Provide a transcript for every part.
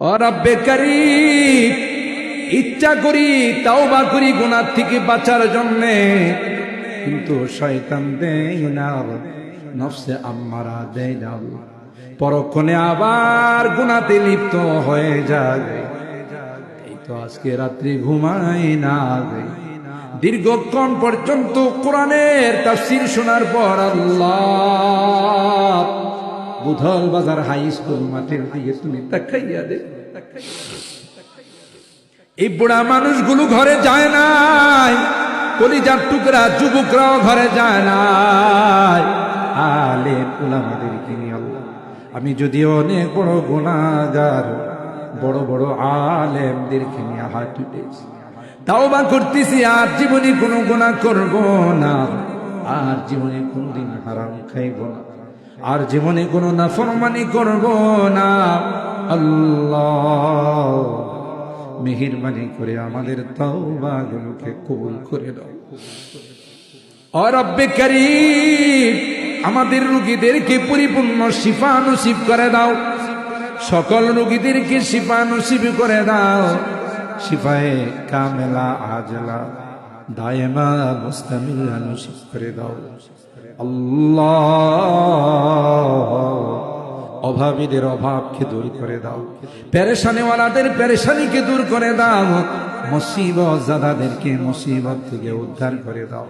ও রব্বে কারীম, ইচ্ছা করি তাওবা করি গুনাহ থেকে বাঁচার জন্য, কিন্তু শয়তান দেয় না, নফসে আম্মারা দেয় না, পরক্ষণে আবার গুনাহতে লিপ্ত হয়ে যায়। এই তো আজকে রাত্রি ঘুমাই না, দীর্ঘক্ষণ পর্যন্ত কোরআনের তাফসীর শোনার পর আল্লাহ বুধল বাজার হাই স্কুল মাঠের দিকে তুমি তাকাইয়া দে। এই বুড়া মানুষগুলো ঘরে যায় নাই, কলিজার টুকরা যুবকরাও ঘরে যায় নাই। আলেম উলামাদেরকে নিয়ে আল্লাহ, আমি যদি অনেক বড় গুনাহগার, বড় বড় আলেমদেরকে নিয়ে হাত উঠেছি, তাওবা করতেছি, আর জীবনে কোনো গুনাহ করব না, আর জীবনে কোনদিন হারাম খাইব না, আর জীবনে কোনো নাফরমানি করব না। আল্লাহ মেহেরবানি করে আমাদের তাওবাগুলোকে কবুল করে দাও। ও রব্বে কারীম, আমাদের রোগীদেরকে পরিপূর্ণ শিফা নসিব করে দাও, সকল রোগীদেরকে শিফা নসিব করে দাও, শিফায়ে কামেলা আজলা দায়েমা মুস্তামিলা নসিব করে দাও। আল্লাহ অভাবীদের অভাবকে দূর করে দাও, পেরেশানিওয়ালাদের পেরেশানিকে দূর করে দাও, মুসিবত জাদাদেরকে মুসিবত থেকে উদ্ধার করে দাও।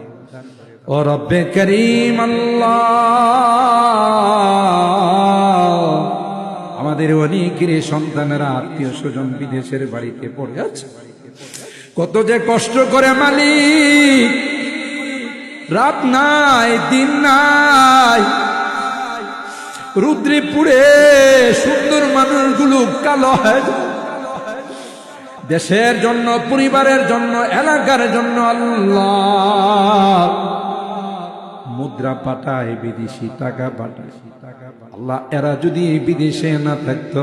ও রব্বে কারীম আল্লাহ, আমাদের অনেকের সন্তানেরা আত্মীয় স্বজন বিদেশের বাড়িতে পড়ে আছে, কত যে কষ্ট করে মালিক, রাত নাই দিন নাই, রুদ্রে পুড়ে সুন্দর মানুষগুলো কালো হয়ে যায়, দেশের জন্য, পরিবারের জন্য, এলাকার জন্য। আল্লাহ মুদ্রা পাঠায়, বিদেশি টাকা পাঠায়, আল্লাহ এরা যদি বিদেশে না থাকতো,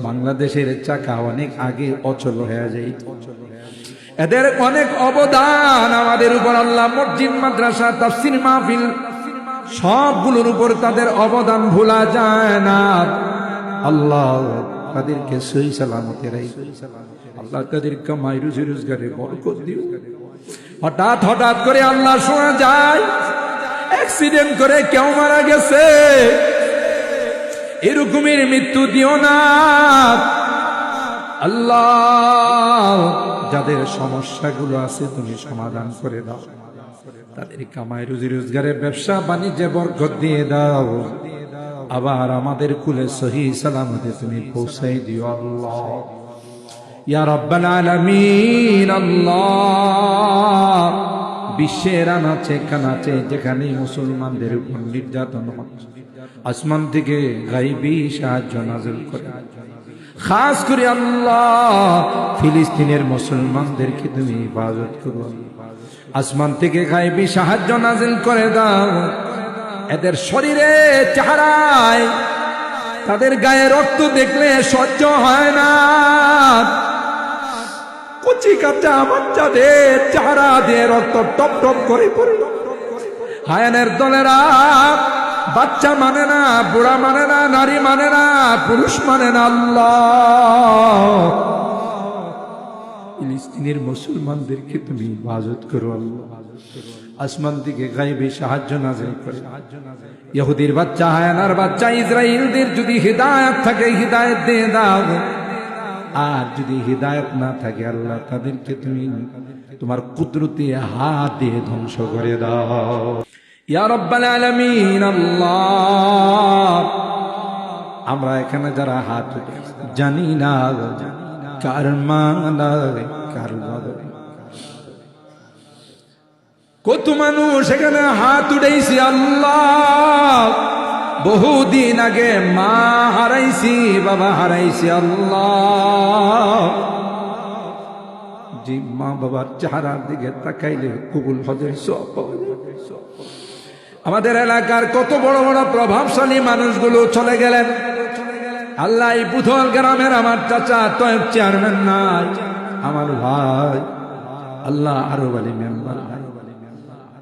বাংলাদেশের চাকা অনেক আগে অচল হয়ে যাইত। এদের অনেক অবদান আমাদের উপর, আল্লাহ মসজিদ মাদ্রাসা তাফসীর মাহফিল সবগুলোর উপর তাদের অবদান ভোলা যায় না। আল্লাহ তাদেরকে সহি সালামতে রাখো, আল্লাহ তাদের কামাই রুজি রোজগারে বরকত দিও। হঠাৎ হঠাৎ করে আল্লাহ শোনা যায় অ্যাক্সিডেন্ট করে কেউ মারা গেছে, এরকমের মৃত্যু দিও না আল্লাহ। যাদের সমস্যাগুলো আছে তুমি সমাধান করে দাও, তাদের কামাই রুজি রোজগারে ব্যবসা বাণিজ্যে বরকত দিয়ে দাও, আবার আমাদের কুলে সহি সালামতে তুমি পৌঁছাই দিও আল্লাহ ইয়া রাব্বাল আলামিন। আল্লাহ বিশ্বের আনাচে কানাচে যেখানে মুসলমানদের উপর নির্যাতন হচ্ছে, আসমান থেকে গায়বী সাহায্য নাযিল করে, খাস করে আল্লাহ ফিলিস্তিনের মুসলমানদেরকে তুমি হিফাজত করো, আসমান থেকে গায়বী সাহায্য নাযিল করে দাও। এদের শরীরে চেহারায়, তাদের গায়ে রক্ত দেখলে সহ্য হয় না, কচি কাঁচা বাচ্চাদের চেহারা দিয়ে রক্ত টপ টপ করে পড়ে। হায়ানের দলেরা বাচ্চা মানে না, বুড়া মানে না, নারী মানে না, পুরুষ মানে না। আল্লাহ ফিলিস্তিনের মুসলমানদেরকে তুমি হিফাজত করো আল্লাহ, আসমান থেকে গায়বী সাহায্য নাযিল করো। ইহুদির বাচ্চা, হায়ানার বাচ্চা, ইসরাইলদের যদি হিদায়াত থাকে হিদায়াত দিয়ে দাও, আর যদি হিদায়াত না থাকে আল্লাহ তাদেরকে তুমি তোমার কুদরতি হাত দিয়ে ধ্বংস করে দাও ইয়া রাব্বাল আলামিন। আল্লাহ আমরা এখানে যারা হাত উঠে জানি না কার মানা কার বাবা, কত মানুষ এখানে হাত উঠাইছি আল্লাহ, বহুদিন আগে মা হারাইছি, বাবা হারাইছি আল্লাহ, যে মা বাবার চেহারার দিকে তাকাইলে কবুল হজের সওয়াব পাওয়া যায়। আমাদের এলাকার কত বড় বড় প্রভাবশালী মানুষগুলো চলে গেলেন আল্লাহ। এই বুধল গ্রামের আমার চাচা তয়েব চেয়ারম্যান নাই, আমার ভাই আল্লাহ আরব আলী মেম্বার নাই,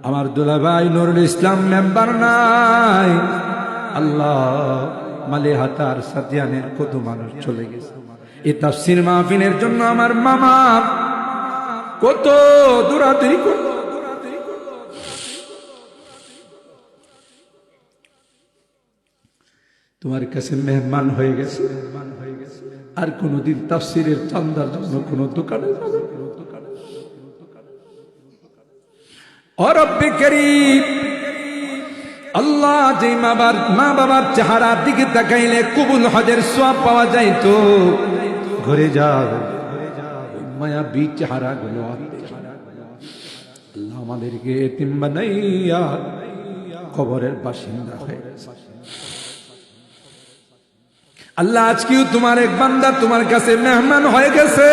আমার দুলাভাই নুরুল ইসলাম মেম্বার নাই। আল্লাহ মালিহাতার সাদিয়ানের কত মানুষ চলে গেছে। এই তাফসীর মাহফিলের জন্য আমার মামা কত দৌড়াদৌড়ি করল। তোমার কাছে মেহমান হয়ে গেছে, আর কোনদিন তাফসীরের চান্দার জন্য কোন দোকানে যাবে। ও রব্বে কারীম, আল্লাহ, যে মা বাবার চেহারার দিকে তাকাইলে কবুল হজের সওয়াব পাওয়া যায়, তো ঘরে যাও, মায়াবী চেহারা গুলো আল্লাহ আমাদেরকে এতিম বানাইয়া কবরের বাসিন্দা হয়ে গেছে। আল্লাহ, আজকেও তোমার এক বান্দা তোমার কাছে মেহমান হয়ে গেছে।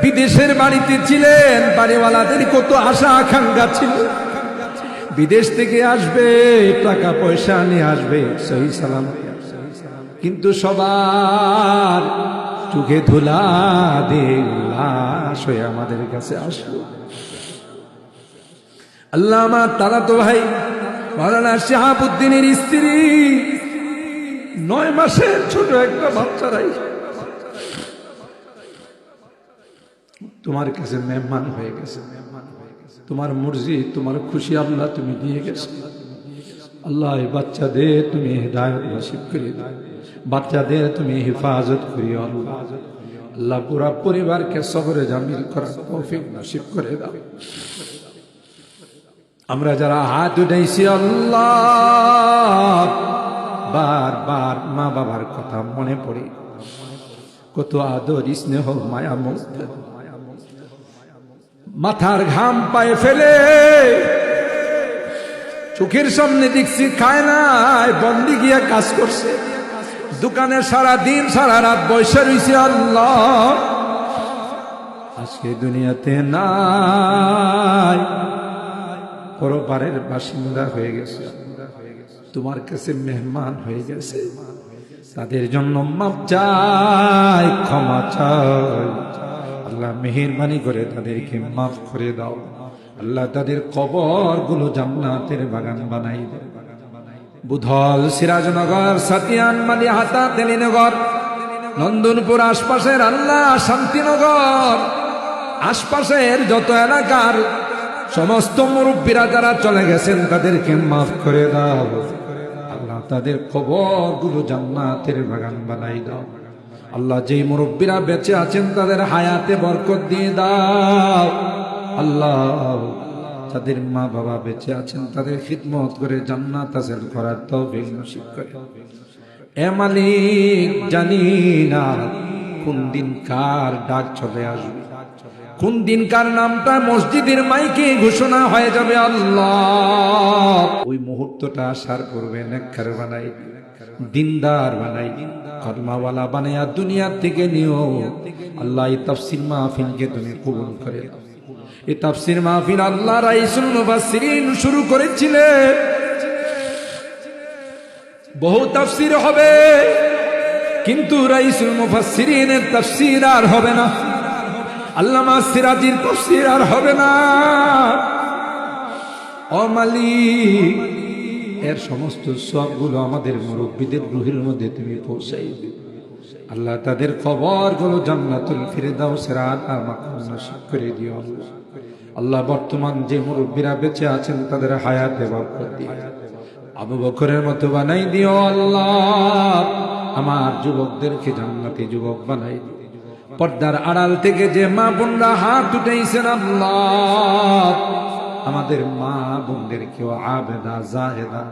বিদেশের বাড়িতে ছিলেন, বাড়িওয়ালাদের কত আশা আকাঙ্ক্ষা ছিল, বিদেশ থেকে আসবে, টাকা পয়সা নিয়ে আসবে, সহি সালাম, কিন্তু সবার চোখে ধুলা দিয়ে লাশ হয়ে আমাদের কাছে আসলো। আল্লাহ, আমার তারা তো ভাই মাওলানা শিহাবুদ্দিনের স্ত্রী 9 মাসের ছোট একটা বাচ্চারাই তোমার কাছে মেহমান হয়ে গেছে। তোমার মর্জি, তোমার খুশি আল্লাহ তুমি দিয়ে গেছো। আল্লাহ, এই বাচ্চাদের তুমি হিদায়াত নসিব করে দাও, বাচ্চাদের তুমি হেফাজত করিও। আল্লাহ, পুরা পরিবারকে সবরে জামিল করার তৌফিক নসিব করে দাও। আমরা যারা হাত উঠাইছি, আল্লাহ, বারবার মা বাবার কথা মনে পড়ে, কত আদর স্নেহ মায়া মমতা, মাথার ঘাম পায়ে ফেলে চোখের সামনে দেখছি খায় নাই, বন্দি গিয়া কাজ করছে, দোকানে সারা দিন সারা রাত বসে রইছে। আল্লাহ, আজকে দুনিয়াতে নাই, পরপারের বাসিন্দা হয়ে গেছে, তোমার কাছে মেহমান হয়ে গেছে। তাদের জন্য মাপ চাই, ক্ষমা চাই। আল্লাহ, মেহেরবানি করে তাদেরকে মাফ করে দাও। আল্লাহ, তাদের কবর গুলো জান্নাতের বাগান বানাই দাও। বুধল, সিরাজনগর, সাতিয়ান, মালিহাতা, তেলিনগর, নন্দনপুর আশপাশের, আল্লাহ, শান্তিনগর আশপাশের যত এলাকার সমস্ত মুরব্বীরা যারা চলে গেছেন, তাদেরকে মাফ করে দাও। আল্লাহ, তাদের কবর গুলো জান্নাতের বাগান বানাই দাও। আল্লাহ, যেই মুরব্বীরা বেঁচে আছেন তাদের হায়াতে বরকত দিয়ে দাও। আল্লাহ, যাদের মা বাবা বেঁচে আছেন তাদের খিদমত করে জান্নাত হাসিল করার তৌফিক নসিব করে। এ মালিক, জানি না কোন দিন কার ডাক চলে আসবে, কোন দিন কার নামটা মসজিদের মাইকে ঘোষণা হয়ে যাবে। আল্লাহ, ওই মুহূর্তটা আসার পূর্বে নেককার বানাই, দিনদার বানাই, কর্মাওয়ালা বানাইয়া দুনিয়া থেকে নিও। আল্লাহ, এই তাফসীর মাহফিলকে তুমি কবুল করে দাও। এই তাফসীর মাহফিল আল্লাহ রাইসুল মুফাসসিরিন শুরু করেছিলেন, বহু তাফসীর হবে, কিন্তু রাইসুল মুফাসসিরিনের তাফসীর আর হবে না, আল্লামা সিরাজির তাফসীর আর হবে না। ও মালিক, এর সমস্ত সবগুলো আমাদের মুরব্বীদের রুহের মধ্যে তুমি পৌঁছাই দিও। আল্লাহ, তাদের কবরগুলো জান্নাতুল ফিরদাউসের আলা মাকাম নসিব করে দিও। আল্লাহ, বর্তমান যে মুরব্বীরা বেঁচে আছেন তাদের হায়াতে বরকত দিও, আবু বকরের মতো বানাই দিও। আল্লাহ, আমার যুবকদেরকে জান্নাতি যুবক বানাই দিও। পর্দার আড়াল থেকে যে মা বোনরা হাত উঠাইছেন, আল্লাহ, আমাদের মা বোনদেরকেও আবেদা, জাহেদা,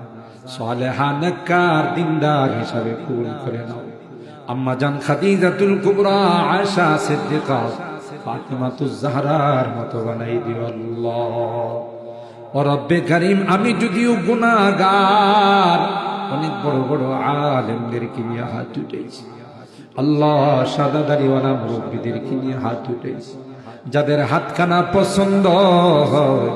সালেহা, নেককার, দিনদার হিসাবে কবুল করে নাও। আম্মা জান খাদিজাতুল কুবরা, আয়েশা সিদ্দিকা, ফাতিমাতুজ জাহরার মতো বানাই দিও। আল্লাহ, ও রব্বে কারীম, আমি যদিও গুনাহগার, অনেক বড় বড় আলেমদেরকে নিয়ে হাত উঠাইছি। আল্লাহ, সাদা দাড়িওয়ালা মুরব্বীদেরকে নিয়ে হাত উঠাইছি। যাদের হাতখানা পছন্দ হয়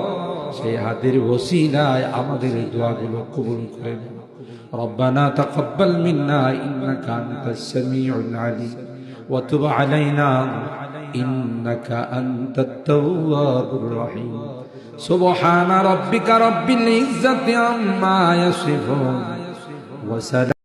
সেই হাতের ওসিলায় আমাদের দোয়াগুলো কবুল করে নাও। রব্বানা তাকাব্বাল মিন্না ইন্নাকা আনতাস সামিউল আলিম ওয়া তুব আলাইনা ইন্নাকা আনতাত তাওয়াবুর রহিম। সুবহানা রাব্বিকা রাব্বিল ইজ্জাতি আম্মা ইয়াসিফুন ওয়া সালাম।